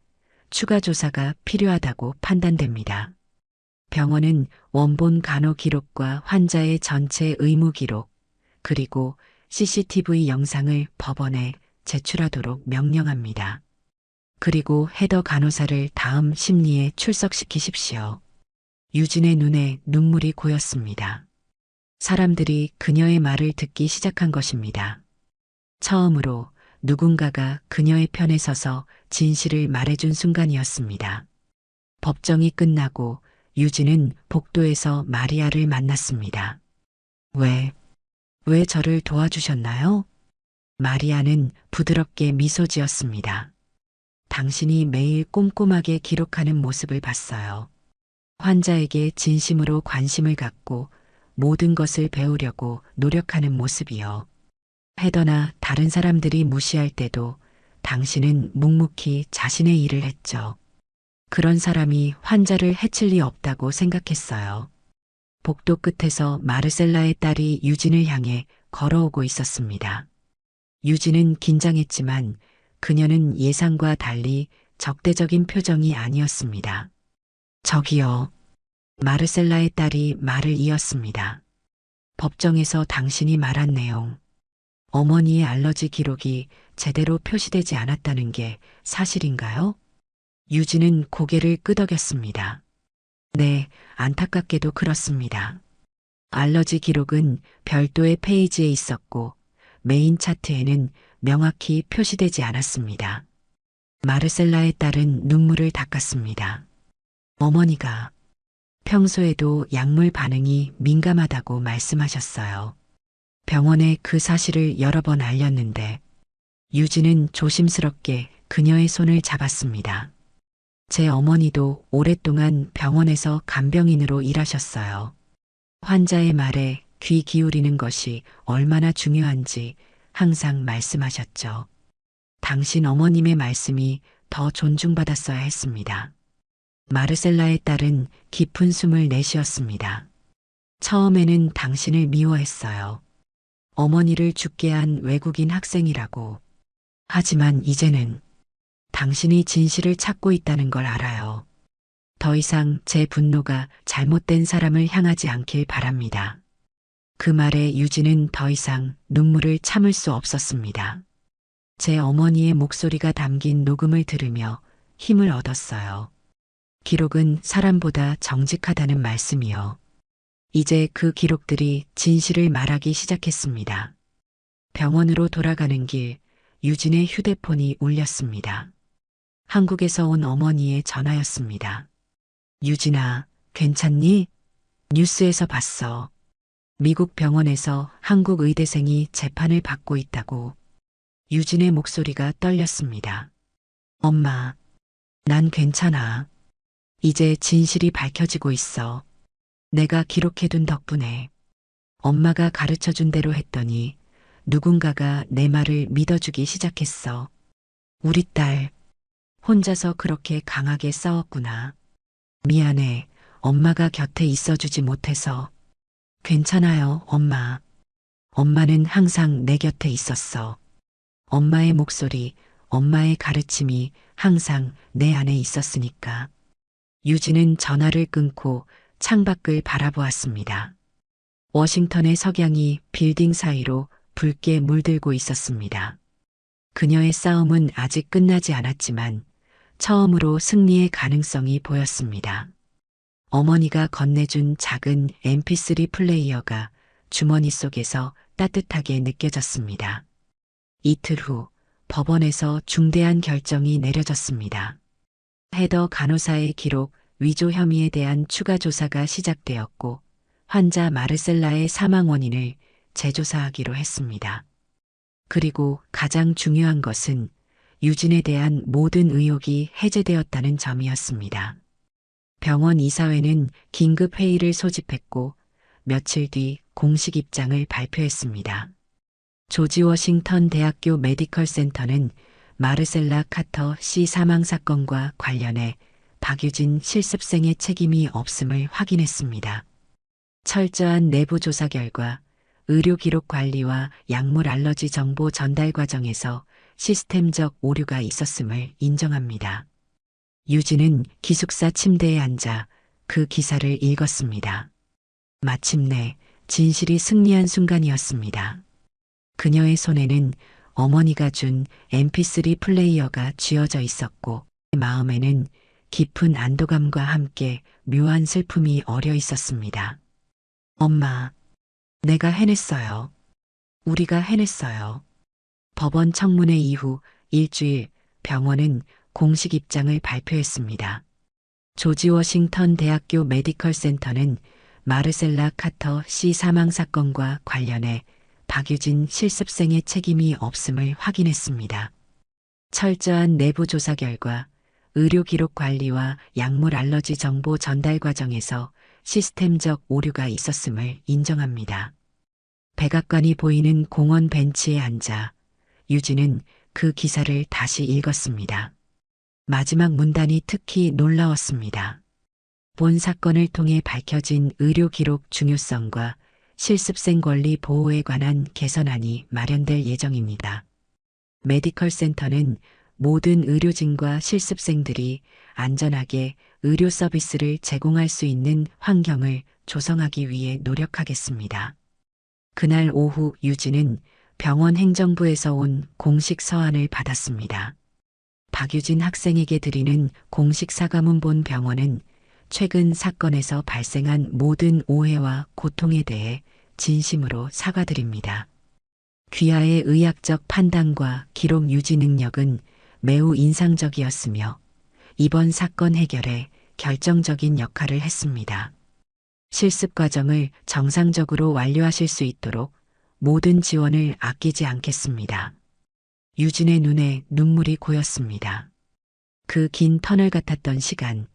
추가 조사가 필요하다고 판단됩니다. 병원은 원본 간호 기록과 환자의 전체 의무 기록, 그리고 CCTV 영상을 법원에 제출하도록 명령합니다. 그리고 헤더 간호사를 다음 심리에 출석시키십시오. 유진의 눈에 눈물이 고였습니다. 사람들이 그녀의 말을 듣기 시작한 것입니다. 처음으로 누군가가 그녀의 편에 서서 진실을 말해준 순간이었습니다. 법정이 끝나고 유진은 복도에서 마리아를 만났습니다. 왜 저를 도와주셨나요? 마리아는 부드럽게 미소 지었습니다. 당신이 매일 꼼꼼하게 기록하는 모습을 봤어요. 환자에게 진심으로 관심을 갖고 모든 것을 배우려고 노력하는 모습이요. 헤더나 다른 사람들이 무시할 때도 당신은 묵묵히 자신의 일을 했죠. 그런 사람이 환자를 해칠 리 없다고 생각했어요. 복도 끝에서 마르셀라의 딸이 유진을 향해 걸어오고 있었습니다. 유진은 긴장했지만 그녀는 예상과 달리 적대적인 표정이 아니었습니다. 저기요. 마르셀라의 딸이 말을 이었습니다. 법정에서 당신이 말한 내용, 어머니의 알러지 기록이 제대로 표시되지 않았다는 게 사실인가요? 유진은 고개를 끄덕였습니다. 네, 안타깝게도 그렇습니다. 알러지 기록은 별도의 페이지에 있었고 메인 차트에는 명확히 표시되지 않았습니다. 마르셀라의 딸은 눈물을 닦았습니다. 어머니가 평소에도 약물 반응이 민감하다고 말씀하셨어요. 병원에 그 사실을 여러 번 알렸는데 유진은 조심스럽게 그녀의 손을 잡았습니다. 제 어머니도 오랫동안 병원에서 간병인으로 일하셨어요. 환자의 말에 귀 기울이는 것이 얼마나 중요한지 항상 말씀하셨죠. 당신 어머님의 말씀이 더 존중받았어야 했습니다. 마르셀라의 딸은 깊은 숨을 내쉬었습니다. 처음에는 당신을 미워했어요. 어머니를 죽게 한 외국인 학생이라고. 하지만 이제는 당신이 진실을 찾고 있다는 걸 알아요. 더 이상 제 분노가 잘못된 사람을 향하지 않길 바랍니다. 그 말에 유진은 더 이상 눈물을 참을 수 없었습니다. 제 어머니의 목소리가 담긴 녹음을 들으며 힘을 얻었어요. 기록은 사람보다 정직하다는 말씀이요. 이제 그 기록들이 진실을 말하기 시작했습니다. 병원으로 돌아가는 길, 유진의 휴대폰이 울렸습니다. 한국에서 온 어머니의 전화였습니다. 유진아, 괜찮니? 뉴스에서 봤어. 미국 병원에서 한국 의대생이 재판을 받고 있다고. 유진의 목소리가 떨렸습니다. 엄마, 난 괜찮아. 이제 진실이 밝혀지고 있어. 내가 기록해둔 덕분에. 엄마가 가르쳐준 대로 했더니 누군가가 내 말을 믿어주기 시작했어. 우리 딸, 혼자서 그렇게 강하게 싸웠구나. 미안해, 엄마가 곁에 있어주지 못해서. 괜찮아요, 엄마. 엄마는 항상 내 곁에 있었어. 엄마의 목소리, 엄마의 가르침이 항상 내 안에 있었으니까. 유진은 전화를 끊고 창밖을 바라보았습니다. 워싱턴의 석양이 빌딩 사이로 붉게 물들고 있었습니다. 그녀의 싸움은 아직 끝나지 않았지만 처음으로 승리의 가능성이 보였습니다. 어머니가 건네준 작은 mp3 플레이어가 주머니 속에서 따뜻하게 느껴졌습니다. 이틀 후 법원에서 중대한 결정이 내려졌습니다. 헤더 간호사의 기록 위조 혐의에 대한 추가 조사가 시작되었고 환자 마르셀라의 사망 원인을 재조사하기로 했습니다. 그리고 가장 중요한 것은 유진에 대한 모든 의혹이 해제되었다는 점이었습니다. 병원 이사회는 긴급 회의를 소집했고 며칠 뒤 공식 입장을 발표했습니다. 조지 워싱턴 대학교 메디컬 센터는 마르셀라 카터 씨 사망 사건과 관련해 박유진 실습생의 책임이 없음을 확인했습니다. 철저한 내부 조사 결과 의료 기록 관리와 약물 알러지 정보 전달 과정에서 시스템적 오류가 있었음을 인정합니다. 유진은 기숙사 침대에 앉아 그 기사를 읽었습니다. 마침내 진실이 승리한 순간이었습니다. 그녀의 손에는 어머니가 준 mp3 플레이어가 쥐어져 있었고 마음에는 깊은 안도감과 함께 묘한 슬픔이 어려 있었습니다. 엄마, 내가 해냈어요. 우리가 해냈어요. 법원 청문회 이후 일주일 병원은 공식 입장을 발표했습니다. 조지 워싱턴 대학교 메디컬 센터는 마르셀라 카터 씨 사망 사건과 관련해 박유진 실습생의 책임이 없음을 확인했습니다. 철저한 내부 조사 결과 의료 기록 관리와 약물 알러지 정보 전달 과정에서 시스템적 오류가 있었음을 인정합니다. 백악관이 보이는 공원 벤치에 앉아 유진은 그 기사를 다시 읽었습니다. 마지막 문단이 특히 놀라웠습니다. 본 사건을 통해 밝혀진 의료 기록 중요성과 실습생 권리 보호에 관한 개선안이 마련될 예정입니다. 메디컬 센터는 모든 의료진과 실습생들이 안전하게 의료 서비스를 제공할 수 있는 환경을 조성하기 위해 노력하겠습니다. 그날 오후 유진은 병원 행정부에서 온 공식 서한을 받았습니다. 박유진 학생에게 드리는 공식 사과문. 본 병원은 최근 사건에서 발생한 모든 오해와 고통에 대해 진심으로 사과드립니다. 귀하의 의학적 판단과 기록 유지 능력은 매우 인상적이었으며 이번 사건 해결에 결정적인 역할을 했습니다. 실습 과정을 정상적으로 완료하실 수 있도록 모든 지원을 아끼지 않겠습니다. 유진의 눈에 눈물이 고였습니다. 그 긴 터널 같았던 시간,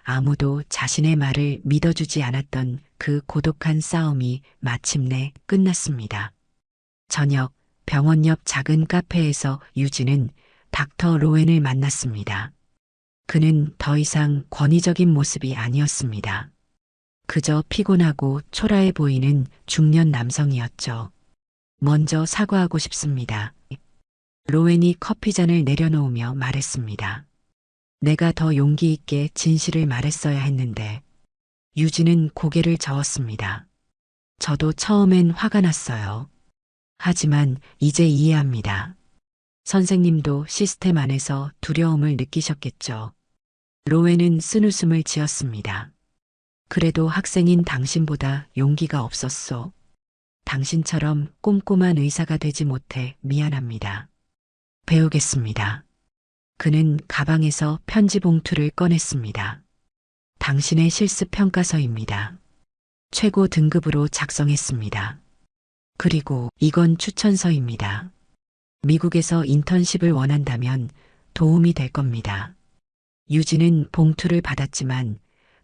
아무도 자신의 말을 믿어주지 않았던 그 고독한 싸움이 마침내 끝났습니다. 저녁, 병원 옆 작은 카페에서 유진은 닥터 로웬을 만났습니다. 그는 더 이상 권위적인 모습이 아니었습니다. 그저 피곤하고 초라해 보이는 중년 남성이었죠. 먼저 사과하고 싶습니다. 로웬이 커피잔을 내려놓으며 말했습니다. 내가 더 용기 있게 진실을 말했어야 했는데. 유진은 고개를 저었습니다. 저도 처음엔 화가 났어요. 하지만 이제 이해합니다. 선생님도 시스템 안에서 두려움을 느끼셨겠죠. 로웬은 쓴웃음을 지었습니다. 그래도 학생인 당신보다 용기가 없었소. 당신처럼 꼼꼼한 의사가 되지 못해 미안합니다. 배우겠습니다. 그는 가방에서 편지 봉투를 꺼냈습니다. 당신의 실습 평가서입니다. 최고 등급으로 작성했습니다. 그리고 이건 추천서입니다. 미국에서 인턴십을 원한다면 도움이 될 겁니다. 유진은 봉투를 받았지만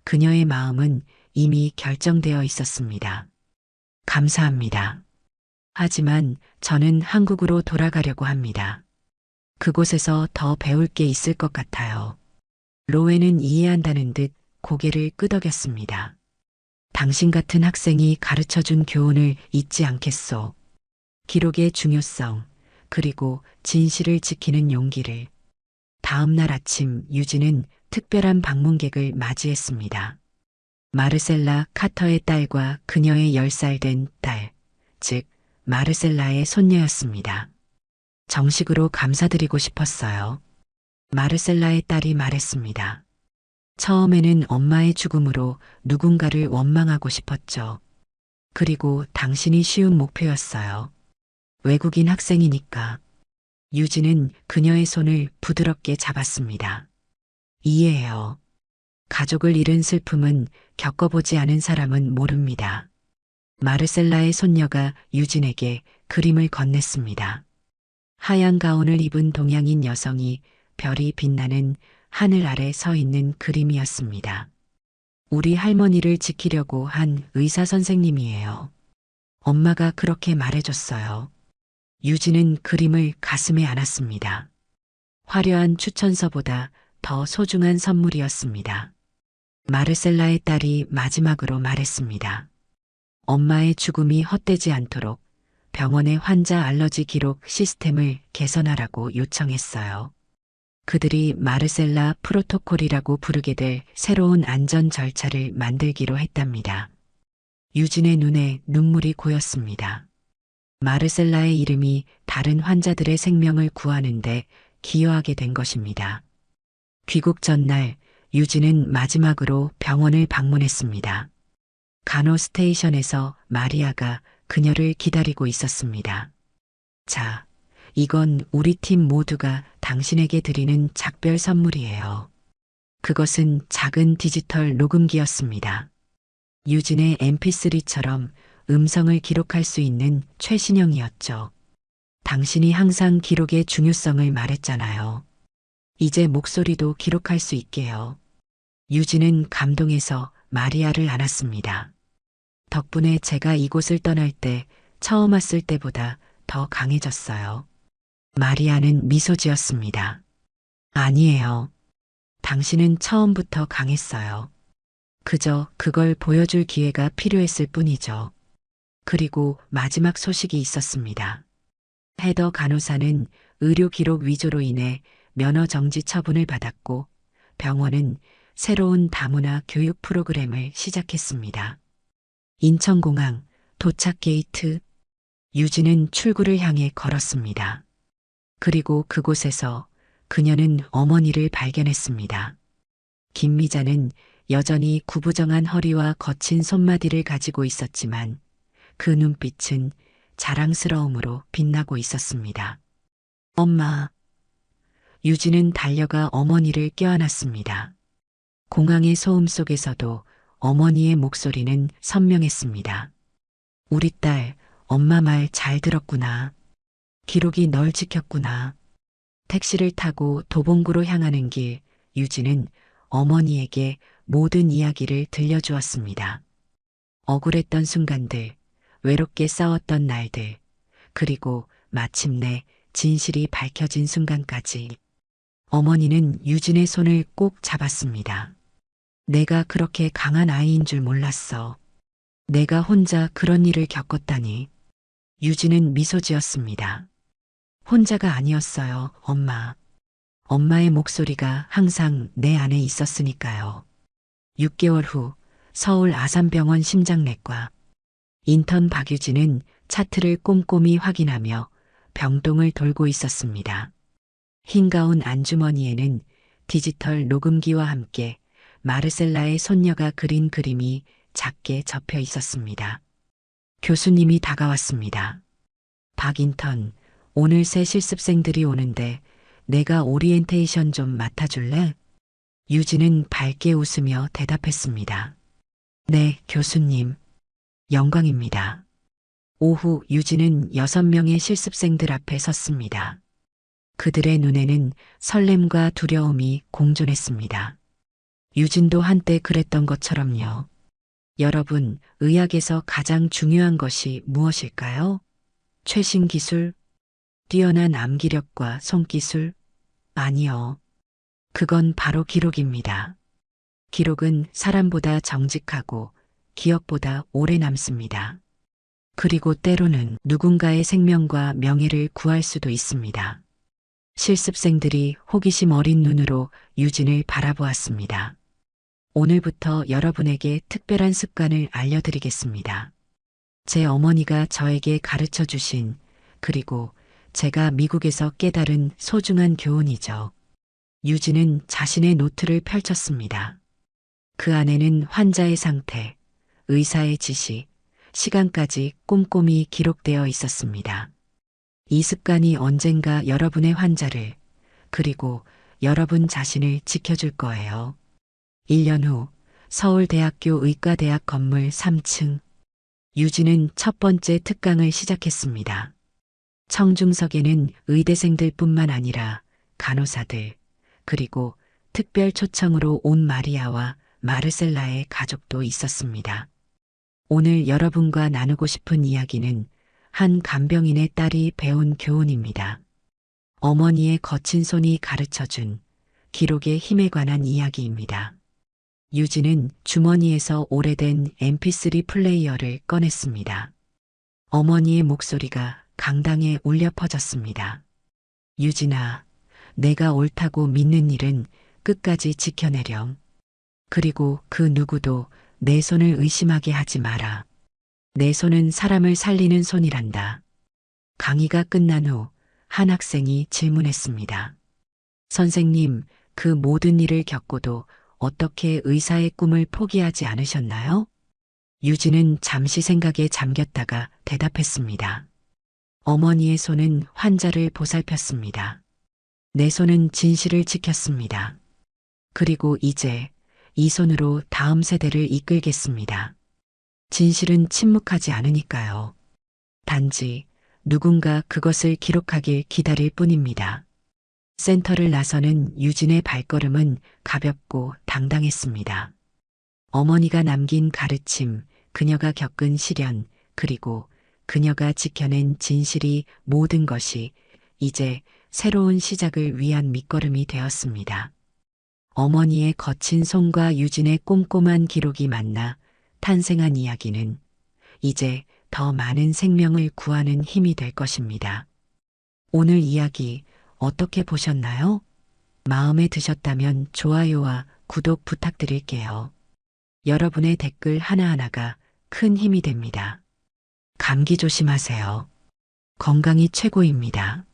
그녀의 마음은 이미 결정되어 있었습니다. 감사합니다. 하지만 저는 한국으로 돌아가려고 합니다. 그곳에서 더 배울 게 있을 것 같아요. 로웬은 이해한다는 듯 고개를 끄덕였습니다. 당신 같은 학생이 가르쳐준 교훈을 잊지 않겠소. 기록의 중요성, 그리고 진실을 지키는 용기를. 다음 날 아침 유진은 특별한 방문객을 맞이했습니다. 마르셀라 카터의 딸과 그녀의 10살 된 딸, 즉 마르셀라의 손녀였습니다. 정식으로 감사드리고 싶었어요. 마르셀라의 딸이 말했습니다. 처음에는 엄마의 죽음으로 누군가를 원망하고 싶었죠. 그리고 당신이 쉬운 목표였어요. 외국인 학생이니까. 유진은 그녀의 손을 부드럽게 잡았습니다. 이해해요. 가족을 잃은 슬픔은 겪어보지 않은 사람은 모릅니다. 마르셀라의 손녀가 유진에게 그림을 건넸습니다. 하얀 가운을 입은 동양인 여성이 별이 빛나는 하늘 아래 서 있는 그림이었습니다. 우리 할머니를 지키려고 한 의사 선생님이에요. 엄마가 그렇게 말해줬어요. 유진은 그림을 가슴에 안았습니다. 화려한 추천서보다 더 소중한 선물이었습니다. 마르셀라의 딸이 마지막으로 말했습니다. 엄마의 죽음이 헛되지 않도록 병원의 환자 알러지 기록 시스템을 개선하라고 요청했어요. 그들이 마르셀라 프로토콜이라고 부르게 될 새로운 안전 절차를 만들기로 했답니다. 유진의 눈에 눈물이 고였습니다. 마르셀라의 이름이 다른 환자들의 생명을 구하는데 기여하게 된 것입니다. 귀국 전날 유진은 마지막으로 병원을 방문했습니다. 간호 스테이션에서 마리아가 그녀를 기다리고 있었습니다. 자, 이건 우리 팀 모두가 당신에게 드리는 작별 선물이에요. 그것은 작은 디지털 녹음기였습니다. 유진의 mp3처럼 음성을 기록할 수 있는 최신형이었죠. 당신이 항상 기록의 중요성을 말했잖아요. 이제 목소리도 기록할 수 있게요. 유진은 감동해서 마리아를 안았습니다. 덕분에 제가 이곳을 떠날 때 처음 왔을 때보다 더 강해졌어요. 마리아는 미소 지었습니다. 아니에요. 당신은 처음부터 강했어요. 그저 그걸 보여줄 기회가 필요했을 뿐이죠. 그리고 마지막 소식이 있었습니다. 헤더 간호사는 의료 기록 위조로 인해 면허 정지 처분을 받았고 병원은 새로운 다문화 교육 프로그램을 시작했습니다. 인천공항 도착 게이트. 유진은 출구를 향해 걸었습니다. 그리고 그곳에서 그녀는 어머니를 발견했습니다. 김미자는 여전히 구부정한 허리와 거친 손마디를 가지고 있었지만 그 눈빛은 자랑스러움으로 빛나고 있었습니다. 엄마. 유진은 달려가 어머니를 껴안았습니다. 공항의 소음 속에서도 어머니의 목소리는 선명했습니다. 우리 딸, 엄마 말 잘 들었구나. 기록이 널 지켰구나. 택시를 타고 도봉구로 향하는 길, 유진은 어머니에게 모든 이야기를 들려주었습니다. 억울했던 순간들, 외롭게 싸웠던 날들, 그리고 마침내 진실이 밝혀진 순간까지. 어머니는 유진의 손을 꼭 잡았습니다. 내가 그렇게 강한 아이인 줄 몰랐어. 내가 혼자 그런 일을 겪었다니. 유진은 미소 지었습니다. 혼자가 아니었어요, 엄마. 엄마의 목소리가 항상 내 안에 있었으니까요. 6개월 후 서울 아산병원 심장내과. 인턴 박유진은 차트를 꼼꼼히 확인하며 병동을 돌고 있었습니다. 흰 가운 안주머니에는 디지털 녹음기와 함께 마르셀라의 손녀가 그린 그림이 작게 접혀 있었습니다. 교수님이 다가왔습니다. 박인턴, 오늘 새 실습생들이 오는데 내가 오리엔테이션 좀 맡아줄래? 유진은 밝게 웃으며 대답했습니다. 네, 교수님. 영광입니다. 오후 유진은 6명의 실습생들 앞에 섰습니다. 그들의 눈에는 설렘과 두려움이 공존했습니다. 유진도 한때 그랬던 것처럼요. 여러분, 의학에서 가장 중요한 것이 무엇일까요? 최신 기술? 뛰어난 암기력과 손기술? 아니요. 그건 바로 기록입니다. 기록은 사람보다 정직하고 기억보다 오래 남습니다. 그리고 때로는 누군가의 생명과 명예를 구할 수도 있습니다. 실습생들이 호기심 어린 눈으로 유진을 바라보았습니다. 오늘부터 여러분에게 특별한 습관을 알려드리겠습니다. 제 어머니가 저에게 가르쳐 주신, 그리고 제가 미국에서 깨달은 소중한 교훈이죠. 유진은 자신의 노트를 펼쳤습니다. 그 안에는 환자의 상태, 의사의 지시, 시간까지 꼼꼼히 기록되어 있었습니다. 이 습관이 언젠가 여러분의 환자를, 그리고 여러분 자신을 지켜줄 거예요. 1년 후 서울대학교 의과대학 건물 3층. 유진은 첫 번째 특강을 시작했습니다. 청중석에는 의대생들 뿐만 아니라 간호사들, 그리고 특별 초청으로 온 마리아와 마르셀라의 가족도 있었습니다. 오늘 여러분과 나누고 싶은 이야기는 한 간병인의 딸이 배운 교훈입니다. 어머니의 거친 손이 가르쳐준 기록의 힘에 관한 이야기입니다. 유진은 주머니에서 오래된 mp3 플레이어를 꺼냈습니다. 어머니의 목소리가 강당에 울려 퍼졌습니다. 유진아, 내가 옳다고 믿는 일은 끝까지 지켜내렴. 그리고 그 누구도 내 손을 의심하게 하지 마라. 내 손은 사람을 살리는 손이란다. 강의가 끝난 후 한 학생이 질문했습니다. 선생님, 그 모든 일을 겪고도 어떻게 의사의 꿈을 포기하지 않으셨나요? 유진은 잠시 생각에 잠겼다가 대답했습니다. 어머니의 손은 환자를 보살폈습니다. 내 손은 진실을 지켰습니다. 그리고 이제 이 손으로 다음 세대를 이끌겠습니다. 진실은 침묵하지 않으니까요. 단지 누군가 그것을 기록하길 기다릴 뿐입니다. 센터를 나서는 유진의 발걸음은 가볍고 당당했습니다. 어머니가 남긴 가르침, 그녀가 겪은 시련, 그리고 그녀가 지켜낸 진실이 모든 것이 이제 새로운 시작을 위한 밑거름이 되었습니다. 어머니의 거친 손과 유진의 꼼꼼한 기록이 만나 탄생한 이야기는 이제 더 많은 생명을 구하는 힘이 될 것입니다. 오늘 이야기 어떻게 보셨나요? 마음에 드셨다면 좋아요와 구독 부탁드릴게요. 여러분의 댓글 하나하나가 큰 힘이 됩니다. 감기 조심하세요. 건강이 최고입니다.